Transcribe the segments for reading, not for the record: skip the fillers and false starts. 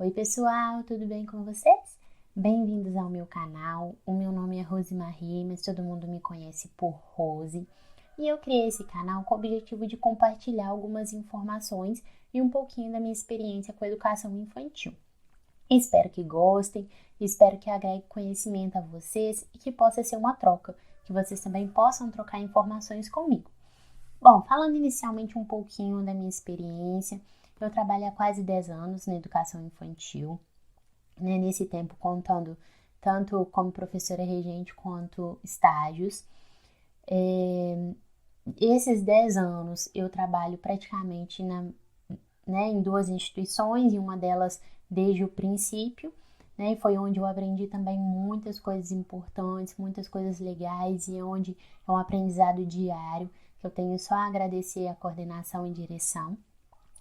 Oi pessoal, tudo bem com vocês? Bem-vindos ao meu canal. O meu nome é Rose Marie, mas todo mundo me conhece por Rose. E eu criei esse canal com o objetivo de compartilhar algumas informações e um pouquinho da minha experiência com a educação infantil. Espero que gostem, espero que agregue conhecimento a vocês e que possa ser uma troca, que vocês também possam trocar informações comigo. Bom, falando inicialmente um pouquinho da minha experiência, eu trabalho há quase 10 anos na educação infantil, né? Nesse tempo contando tanto como professora regente quanto estágios. Esses 10 anos eu trabalho praticamente em duas instituições, e uma delas desde o princípio, né? E foi onde eu aprendi também muitas coisas importantes, muitas coisas legais, e onde é um aprendizado diário, que eu tenho só a agradecer a coordenação e direção.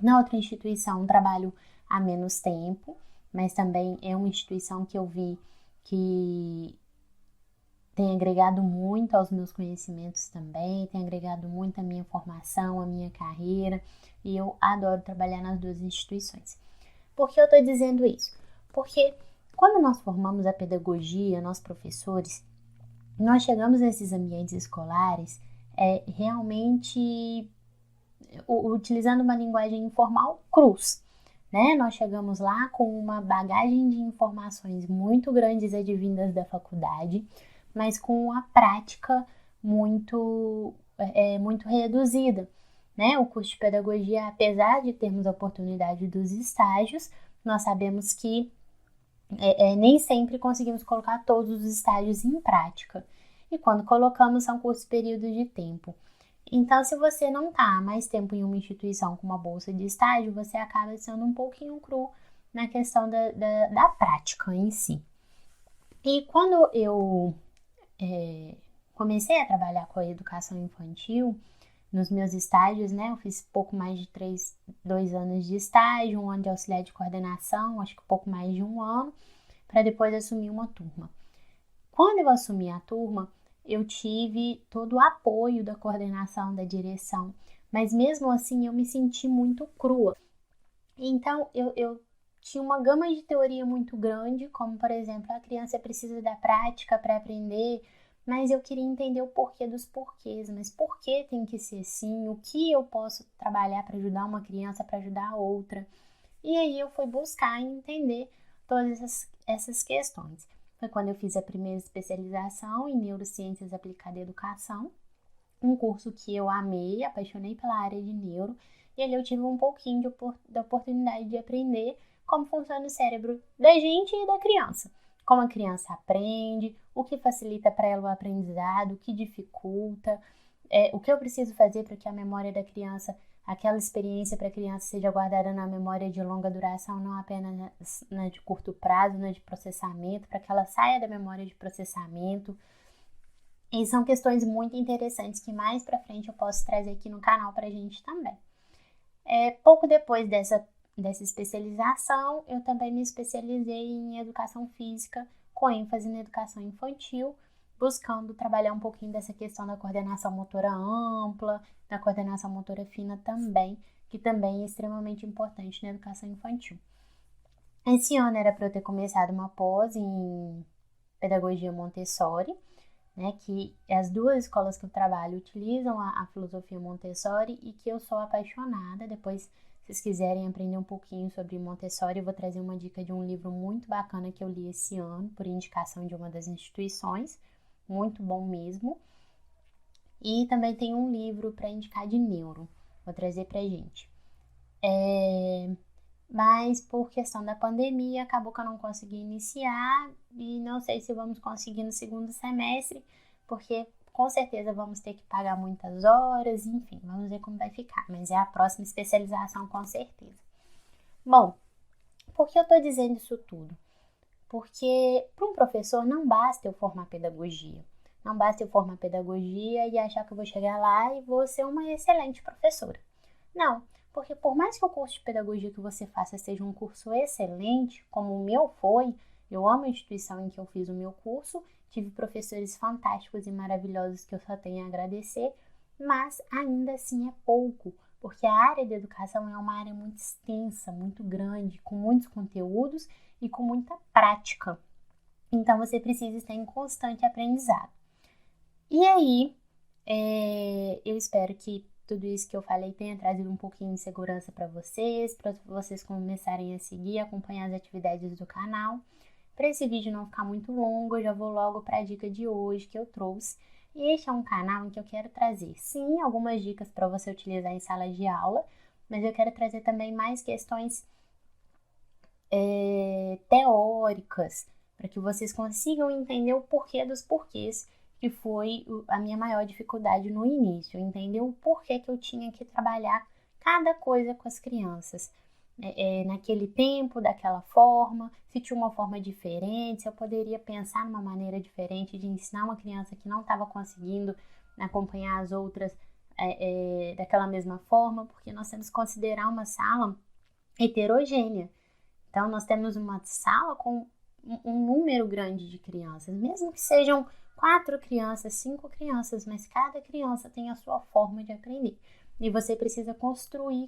Na outra instituição, trabalho há menos tempo, mas também é uma instituição que eu vi que tem agregado muito aos meus conhecimentos também, tem agregado muito à minha formação, à minha carreira, e eu adoro trabalhar nas duas instituições. Por que eu estou dizendo isso? Porque quando nós formamos a pedagogia, nós professores, nós chegamos nesses ambientes escolares realmente utilizando uma linguagem informal crus, né? Nós chegamos lá com uma bagagem de informações muito grandes advindas da faculdade, mas com a prática muito reduzida, né? O curso de pedagogia, apesar de termos a oportunidade dos estágios, nós sabemos que nem sempre conseguimos colocar todos os estágios em prática. E quando colocamos, são curtos períodos de tempo. Então, se você não está há mais tempo em uma instituição com uma bolsa de estágio, você acaba sendo um pouquinho cru na questão da prática em si. E quando eu comecei a trabalhar com a educação infantil, nos meus estágios, né, eu fiz pouco mais de 2 anos de estágio, um ano de auxiliar de coordenação, acho que pouco mais de um ano, para depois assumir uma turma. Quando eu assumi a turma, eu tive todo o apoio da coordenação, da direção, mas mesmo assim eu me senti muito crua. Então eu tinha uma gama de teoria muito grande, como por exemplo, a criança precisa da prática para aprender, mas eu queria entender o porquê dos porquês, mas por que tem que ser assim, o que eu posso trabalhar para ajudar uma criança, para ajudar a outra. E aí eu fui buscar entender todas essas questões. Foi quando eu fiz a primeira especialização em Neurociências Aplicadas à Educação, um curso que eu amei, apaixonei pela área de neuro, e ali eu tive um pouquinho da oportunidade de aprender como funciona o cérebro da gente e da criança. Como a criança aprende, o que facilita para ela o aprendizado, o que dificulta, o que eu preciso fazer para que a memória da criança, aquela experiência para a criança seja guardada na memória de longa duração, não apenas na de curto prazo, na de processamento, para que ela saia da memória de processamento. E são questões muito interessantes que mais para frente eu posso trazer aqui no canal para a gente também. Pouco depois dessa especialização, eu também me especializei em educação física, com ênfase na educação infantil, buscando trabalhar um pouquinho dessa questão da coordenação motora ampla, da coordenação motora fina também, que também é extremamente importante na educação infantil. Esse ano era para eu ter começado uma pós em pedagogia Montessori, né, que as duas escolas que eu trabalho utilizam a filosofia Montessori e que eu sou apaixonada. Depois, se vocês quiserem aprender um pouquinho sobre Montessori, eu vou trazer uma dica de um livro muito bacana que eu li esse ano, por indicação de uma das instituições, muito bom mesmo. E também tem um livro para indicar de neuro, vou trazer pra gente. Mas por questão da pandemia, acabou que eu não consegui iniciar e não sei se vamos conseguir no segundo semestre, porque com certeza vamos ter que pagar muitas horas, enfim, vamos ver como vai ficar, mas é a próxima especialização com certeza. Bom, por que eu estou dizendo isso tudo? Porque para um professor não basta eu formar pedagogia, não basta eu formar pedagogia e achar que eu vou chegar lá e vou ser uma excelente professora. Não, porque por mais que o curso de pedagogia que você faça seja um curso excelente, como o meu foi, eu amo a instituição em que eu fiz o meu curso, tive professores fantásticos e maravilhosos que eu só tenho a agradecer, mas ainda assim é pouco porque a área da educação é uma área muito extensa, muito grande, com muitos conteúdos e com muita prática. Então, você precisa estar em constante aprendizado. E aí, eu espero que tudo isso que eu falei tenha trazido um pouquinho de segurança para vocês começarem a seguir, acompanhar as atividades do canal. Para esse vídeo não ficar muito longo, eu já vou logo para a dica de hoje que eu trouxe. E este é um canal em que eu quero trazer, sim, algumas dicas para você utilizar em sala de aula, mas eu quero trazer também mais questões teóricas, para que vocês consigam entender o porquê dos porquês, que foi a minha maior dificuldade no início, entender o porquê que eu tinha que trabalhar cada coisa com as crianças. Naquele tempo, daquela forma, se tinha uma forma diferente, se eu poderia pensar numa maneira diferente de ensinar uma criança que não estava conseguindo acompanhar as outras daquela mesma forma, porque nós temos que considerar uma sala heterogênea. Então, nós temos uma sala com um número grande de crianças, mesmo que sejam 4 crianças, 5 crianças, mas cada criança tem a sua forma de aprender. E você precisa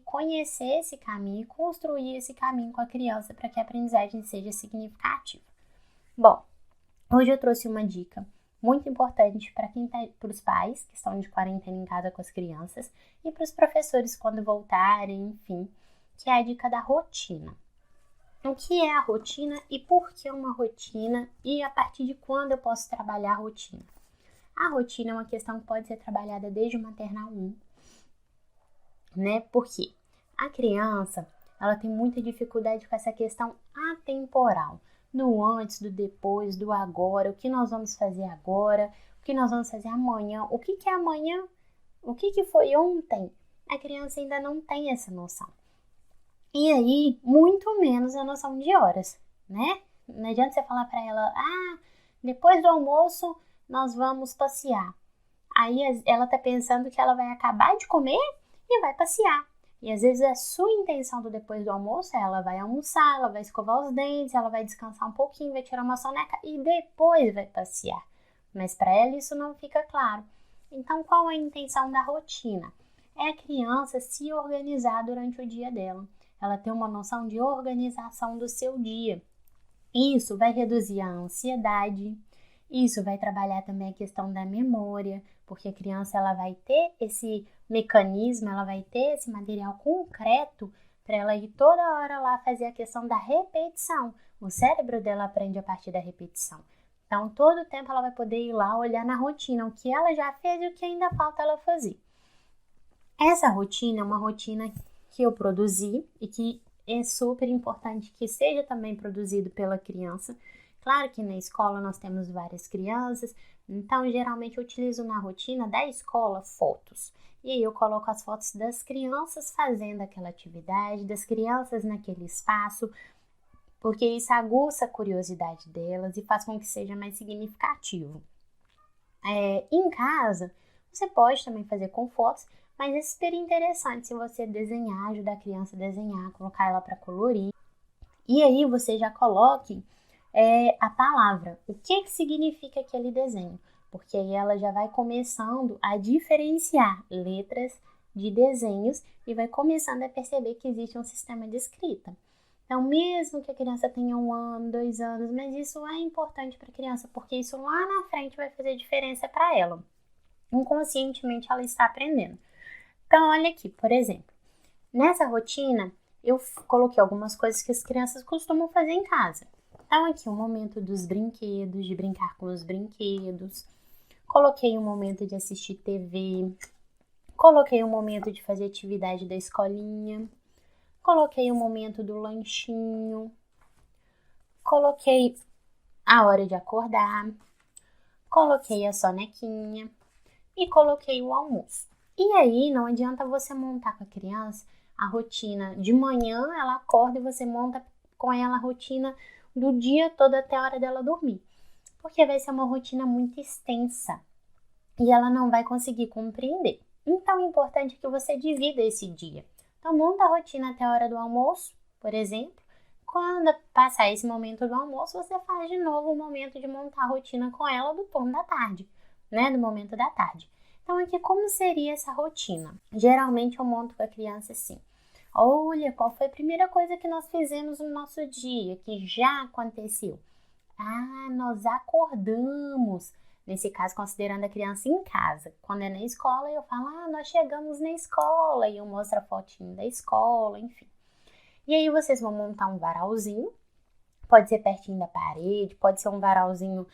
conhecer esse caminho e construir esse caminho com a criança para que a aprendizagem seja significativa. Bom, hoje eu trouxe uma dica muito importante para os pais que estão de quarentena em casa com as crianças e para os professores quando voltarem, enfim, que é a dica da rotina. O que é a rotina e por que uma rotina e a partir de quando eu posso trabalhar a rotina? A rotina é uma questão que pode ser trabalhada desde o maternal 1, né? Porque a criança, ela tem muita dificuldade com essa questão atemporal, do antes, do depois, do agora, o que nós vamos fazer agora, o que nós vamos fazer amanhã, o que é amanhã, o que foi ontem. A criança ainda não tem essa noção. E aí, muito menos a noção de horas, né? Não adianta você falar para ela, depois do almoço nós vamos passear. Aí ela tá pensando que ela vai acabar de comer e vai passear. E às vezes a sua intenção do depois do almoço é ela vai almoçar, ela vai escovar os dentes, ela vai descansar um pouquinho, vai tirar uma soneca e depois vai passear. Mas para ela isso não fica claro. Então, qual é a intenção da rotina? É a criança se organizar durante o dia dela. Ela tem uma noção de organização do seu dia. Isso vai reduzir a ansiedade, isso vai trabalhar também a questão da memória, porque a criança ela vai ter esse mecanismo, ela vai ter esse material concreto para ela ir toda hora lá fazer a questão da repetição. O cérebro dela aprende a partir da repetição. Então, todo tempo ela vai poder ir lá olhar na rotina o que ela já fez e o que ainda falta ela fazer. Essa rotina é uma rotina que eu produzi e que é super importante que seja também produzido pela criança. Claro que na escola nós temos várias crianças, então geralmente eu utilizo na rotina da escola fotos. E aí eu coloco as fotos das crianças fazendo aquela atividade, das crianças naquele espaço, porque isso aguça a curiosidade delas e faz com que seja mais significativo. Em casa, você pode também fazer com fotos, mas é super interessante se você desenhar, ajudar a criança a desenhar, colocar ela para colorir. E aí você já coloque a palavra, o que significa aquele desenho, porque aí ela já vai começando a diferenciar letras de desenhos e vai começando a perceber que existe um sistema de escrita. Então, mesmo que a criança tenha 1 ano, 2 anos, mas isso é importante para a criança, porque isso lá na frente vai fazer diferença para ela. Inconscientemente ela está aprendendo. Então, olha aqui, por exemplo, nessa rotina eu coloquei algumas coisas que as crianças costumam fazer em casa. Então, aqui o momento dos brinquedos, de brincar com os brinquedos. Coloquei um momento de assistir TV. Coloquei um momento de fazer atividade da escolinha. Coloquei um momento do lanchinho. Coloquei a hora de acordar. Coloquei a sonequinha. E coloquei o almoço. E aí, não adianta você montar com a criança a rotina de manhã, ela acorda e você monta com ela a rotina do dia todo até a hora dela dormir. Porque vai ser uma rotina muito extensa e ela não vai conseguir compreender. Então, é importante que você divida esse dia. Então, monta a rotina até a hora do almoço, por exemplo. Quando passar esse momento do almoço, você faz de novo o momento de montar a rotina com ela do turno da tarde, né? Do momento da tarde. Então, aqui, como seria essa rotina? Geralmente, eu monto com a criança assim. Olha, qual foi a primeira coisa que nós fizemos no nosso dia, que já aconteceu? Ah, nós acordamos. Nesse caso, considerando a criança em casa. Quando é na escola, eu falo, nós chegamos na escola. E eu mostro a fotinho da escola, enfim. E aí, vocês vão montar um varalzinho. Pode ser pertinho da parede, pode ser um varalzinho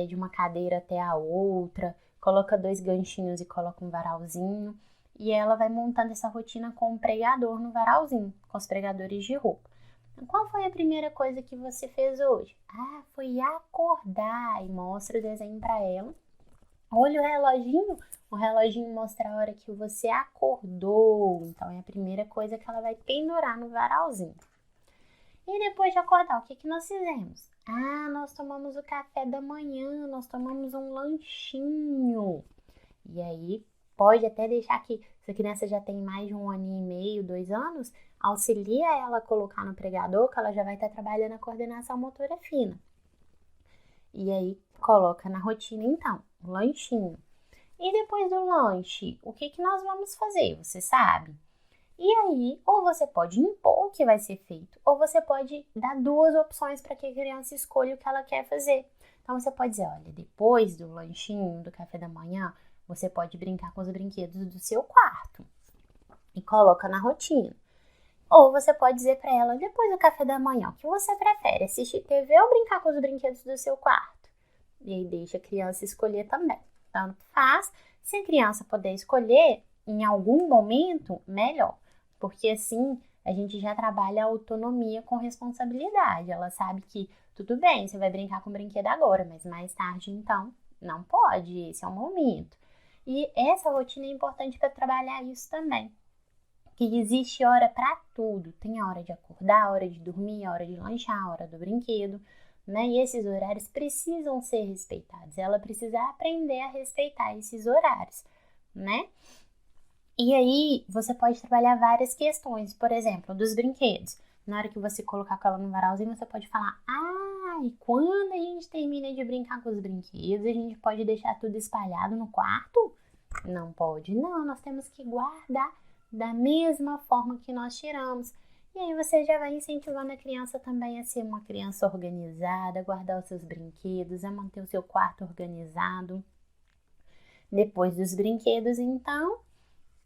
de uma cadeira até a outra. Coloca 2 ganchinhos e coloca um varalzinho. E ela vai montando essa rotina com um pregador no varalzinho, com os pregadores de roupa. Qual foi a primeira coisa que você fez hoje? Foi acordar. E mostra o desenho para ela. Olha o reloginho mostra a hora que você acordou. Então, é a primeira coisa que ela vai pendurar no varalzinho. E depois de acordar, o que nós fizemos? Nós tomamos o café da manhã, nós tomamos um lanchinho. E aí, pode até deixar que, se a criança já tem mais de 1 aninho e meio, 2 anos, auxilia ela a colocar no pregador, que ela já vai estar trabalhando a coordenação motora fina. E aí, coloca na rotina, então, o lanchinho. E depois do lanche, o que nós vamos fazer? Você sabe? E aí, ou você pode impor o que vai ser feito, ou você pode dar 2 opções para que a criança escolha o que ela quer fazer. Então, você pode dizer, olha, depois do lanchinho, do café da manhã, você pode brincar com os brinquedos do seu quarto e coloca na rotina. Ou você pode dizer para ela, depois do café da manhã, o que você prefere, assistir TV ou brincar com os brinquedos do seu quarto? E aí, deixa a criança escolher também. Tanto faz, se a criança puder escolher, em algum momento, melhor. Porque assim, a gente já trabalha a autonomia com responsabilidade. Ela sabe que, tudo bem, você vai brincar com o brinquedo agora, mas mais tarde, então, não pode. Esse é o momento. E essa rotina é importante para trabalhar isso também. Que existe hora para tudo. Tem a hora de acordar, a hora de dormir, a hora de lanchar, a hora do brinquedo, né? E esses horários precisam ser respeitados. Ela precisa aprender a respeitar esses horários, né? E aí, você pode trabalhar várias questões, por exemplo, dos brinquedos. Na hora que você colocar ela no varalzinho, você pode falar, e quando a gente termina de brincar com os brinquedos, a gente pode deixar tudo espalhado no quarto? Não pode, não. Nós temos que guardar da mesma forma que nós tiramos. E aí, você já vai incentivando a criança também a ser uma criança organizada, a guardar os seus brinquedos, a manter o seu quarto organizado. Depois dos brinquedos, então,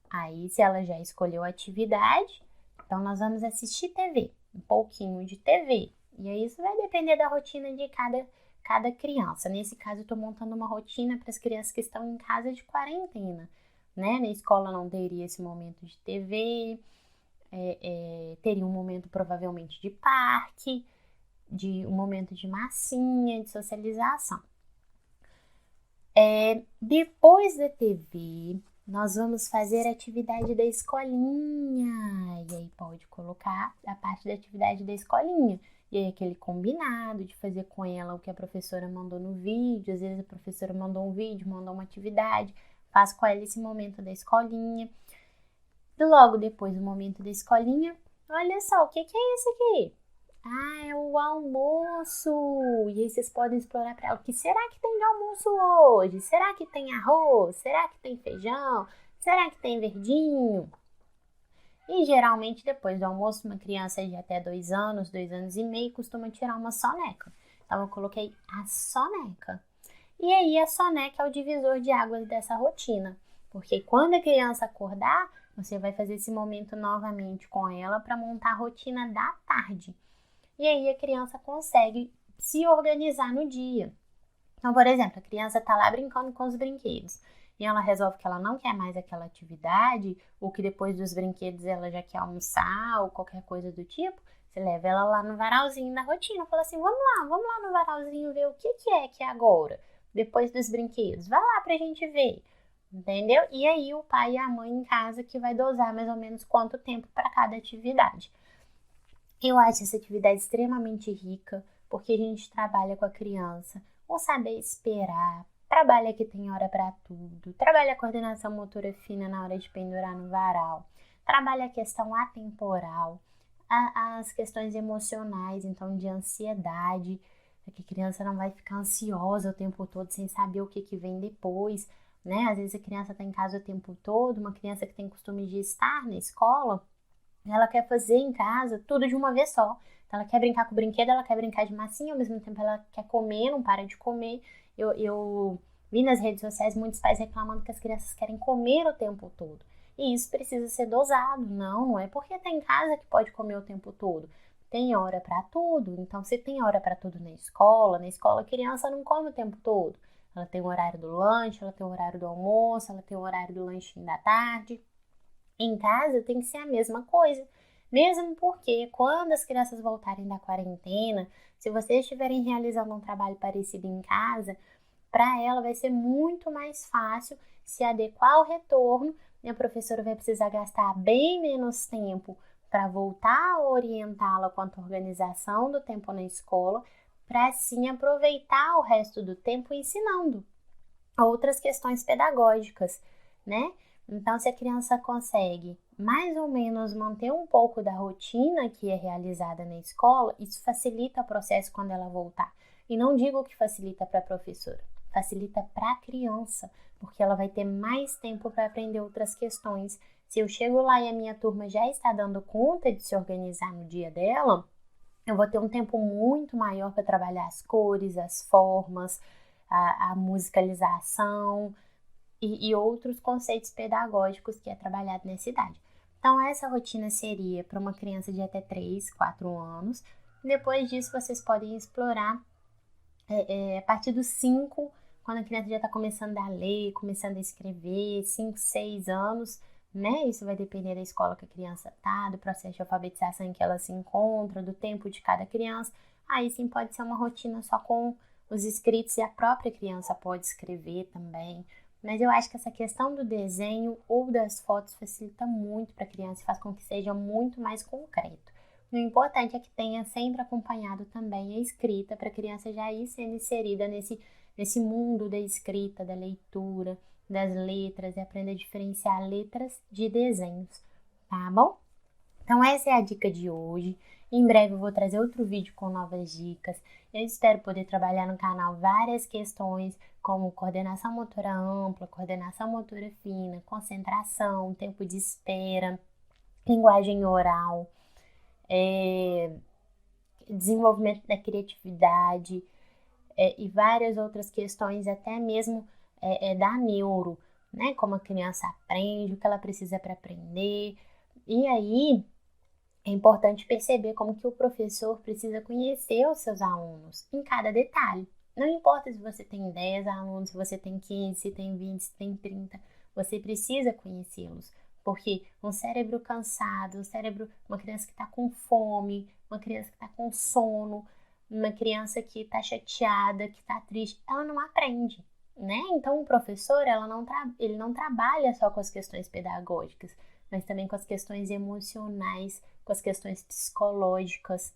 aí, se ela já escolheu a atividade, então nós vamos assistir TV, um pouquinho de TV. E aí, isso vai depender da rotina de cada criança. Nesse caso, eu estou montando uma rotina para as crianças que estão em casa de quarentena, né? Na escola não teria esse momento de TV, teria um momento provavelmente de parque, um momento de massinha, de socialização. Depois da TV, nós vamos fazer a atividade da escolinha. E aí pode colocar a parte da atividade da escolinha. E aí aquele combinado de fazer com ela o que a professora mandou no vídeo. Às vezes a professora mandou um vídeo, mandou uma atividade. Faz com ela esse momento da escolinha. E logo depois do momento da escolinha, olha só, o que é isso aqui? É o almoço! E aí vocês podem explorar para ela, o que será que tem de almoço hoje? Será que tem arroz? Será que tem feijão? Será que tem verdinho? E geralmente depois do almoço, uma criança de até 2 anos, 2 anos e meio, costuma tirar uma soneca. Então eu coloquei a soneca. E aí a soneca é o divisor de águas dessa rotina. Porque quando a criança acordar, você vai fazer esse momento novamente com ela para montar a rotina da tarde. E aí a criança consegue se organizar no dia. Então, por exemplo, a criança está lá brincando com os brinquedos e ela resolve que ela não quer mais aquela atividade, ou que depois dos brinquedos ela já quer almoçar ou qualquer coisa do tipo. Você leva ela lá no varalzinho da rotina, fala assim, vamos lá no varalzinho ver o que é que é agora, depois dos brinquedos. Vai lá pra gente ver, entendeu? E aí o pai e a mãe em casa que vai dosar mais ou menos quanto tempo para cada atividade. Eu acho essa atividade extremamente rica, porque a gente trabalha com a criança, o saber esperar, trabalha que tem hora para tudo, trabalha a coordenação motora fina na hora de pendurar no varal, trabalha a questão atemporal, as questões emocionais, então de ansiedade, que a criança não vai ficar ansiosa o tempo todo sem saber o que vem depois, né? Às vezes a criança está em casa o tempo todo, uma criança que tem costume de estar na escola, ela quer fazer em casa tudo de uma vez só. Então, ela quer brincar com o brinquedo, ela quer brincar de massinha, ao mesmo tempo ela quer comer, não para de comer. Eu vi nas redes sociais muitos pais reclamando que as crianças querem comer o tempo todo. E isso precisa ser dosado. Não é porque tá em casa que pode comer o tempo todo. Tem hora para tudo. Então, se tem hora para tudo na escola a criança não come o tempo todo. Ela tem o horário do lanche, ela tem o horário do almoço, ela tem o horário do lanchinho da tarde. Em casa tem que ser a mesma coisa. Mesmo porque quando as crianças voltarem da quarentena, se vocês estiverem realizando um trabalho parecido em casa, para ela vai ser muito mais fácil se adequar ao retorno e a professora vai precisar gastar bem menos tempo para voltar a orientá-la quanto à organização do tempo na escola, para assim aproveitar o resto do tempo ensinando outras questões pedagógicas, né? Então, se a criança consegue mais ou menos manter um pouco da rotina que é realizada na escola, isso facilita o processo quando ela voltar. E não digo que facilita para a professora, facilita para a criança, porque ela vai ter mais tempo para aprender outras questões. Se eu chego lá e a minha turma já está dando conta de se organizar no dia dela, eu vou ter um tempo muito maior para trabalhar as cores, as formas, a musicalização e outros conceitos pedagógicos que é trabalhado nessa idade. Então, essa rotina seria para uma criança de até 3, 4 anos. Depois disso, vocês podem explorar a partir dos 5, quando a criança já está começando a ler, começando a escrever, 5, 6 anos, né? Isso vai depender da escola que a criança está, do processo de alfabetização em que ela se encontra, do tempo de cada criança. Aí sim pode ser uma rotina só com os escritos e a própria criança pode escrever também. Mas eu acho que essa questão do desenho ou das fotos facilita muito para a criança e faz com que seja muito mais concreto. O importante é que tenha sempre acompanhado também a escrita para a criança já ir sendo inserida nesse mundo da escrita, da leitura, das letras e aprender a diferenciar letras de desenhos, tá bom? Então essa é a dica de hoje. Em breve eu vou trazer outro vídeo com novas dicas. Eu espero poder trabalhar no canal várias questões como coordenação motora ampla, coordenação motora fina, concentração, tempo de espera, linguagem oral, desenvolvimento da criatividade e várias outras questões, até mesmo da neuro, né? Como a criança aprende, o que ela precisa para aprender. E aí é importante perceber como que o professor precisa conhecer os seus alunos em cada detalhe. Não importa se você tem 10 alunos, se você tem 15, se tem 20, se tem 30, você precisa conhecê-los. Porque um cérebro cansado, uma criança que está com fome, uma criança que está com sono, uma criança que está chateada, que está triste, ela não aprende, né? Então o professor, ele não trabalha só com as questões pedagógicas, mas também com as questões emocionais, com as questões psicológicas,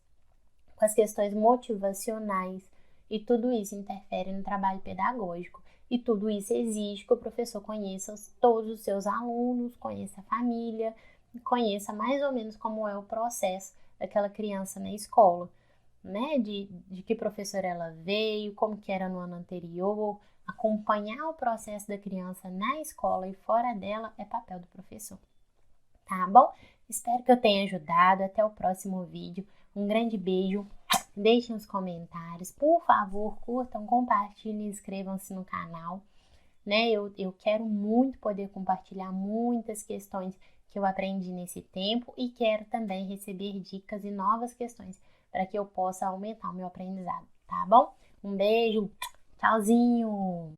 com as questões motivacionais, e tudo isso interfere no trabalho pedagógico. E tudo isso exige que o professor conheça todos os seus alunos, conheça a família, conheça mais ou menos como é o processo daquela criança na escola, né? De que professora ela veio, como que era no ano anterior. Acompanhar o processo da criança na escola e fora dela é papel do professor. Tá bom? Espero que eu tenha ajudado. Até o próximo vídeo. Um grande beijo. Deixem os comentários. Por favor, curtam, compartilhem e inscrevam-se no canal. Né? Eu quero muito poder compartilhar muitas questões que eu aprendi nesse tempo e quero também receber dicas e novas questões para que eu possa aumentar o meu aprendizado. Tá bom? Um beijo. Tchauzinho.